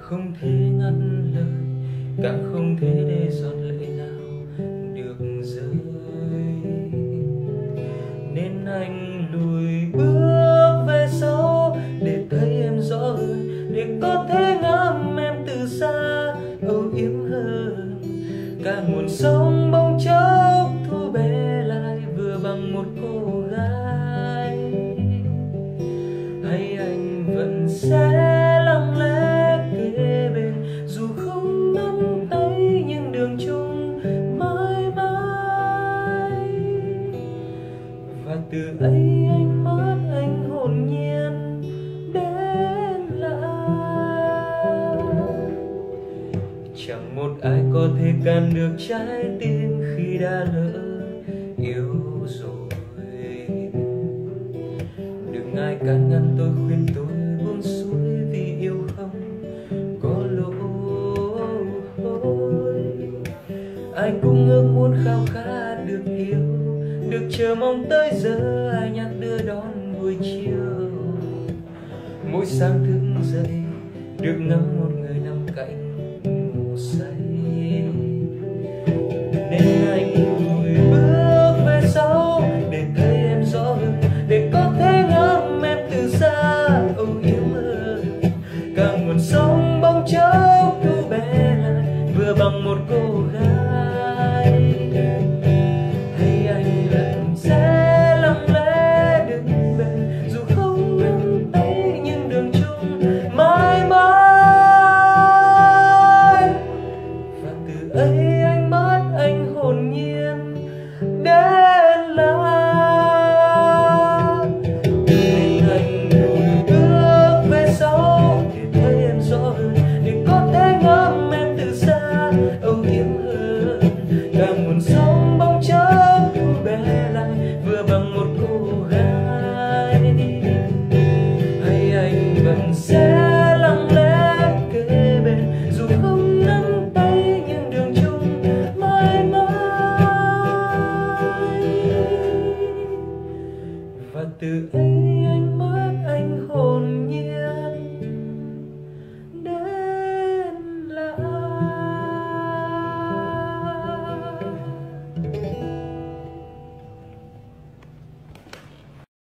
không thể ngăn lời, càng không thể để giọt lệ nào được rơi. Nên anh lùi bước về sau để thấy em rõ hơn, để có thể ngắm em từ xa âu yếm hơn. Cả nguồn sông bỗng chốc thu bé lại vừa bằng một cô gái. Hay anh vẫn sẽ lặng lẽ kế bên, dù không nắm tay nhưng đường chung mãi mãi. Và từ ấy anh mất anh hồn nhiên đến lạ. Chẳng một ai có thể cản được trái tim khi đã lỡ yêu rồi. Đừng ai can ngăn tôi, khuyên tôi buông xuôi, vì yêu không có lỗi. Ai cũng ước muốn khao khát được yêu, được chờ mong tới giờ ai nhắc đưa đón buổi chiều. Mỗi sáng thức dậy được ngắm một người nằm cạnh ngủ say. Nên anh lùi bước về sau để thấy em rõ hơn, để có thể ngắm em từ xa âu yếm hơn. Cả nguồn sông bỗng chốc thu bé lại vừa bằng một cô gái. Hay anh vẫn sẽ lặng lẽ đứng bên, dù không nắm tay nhưng đường chung mãi mãi. Và từ ấy anh mất anh hồn nhiên đến lạ. Nên anh lùi bước về sau để thấy em rõ hơn, để có thể ngắm em từ xa âu yếm hơn. Cả nguồn sông bỗng chốc thu bé lại vừa bằng một cô gái. Hay anh vẫn sẽ lặng lẽ kế bên, dù không nắm tay nhưng đường chung mãi mãi. Và từ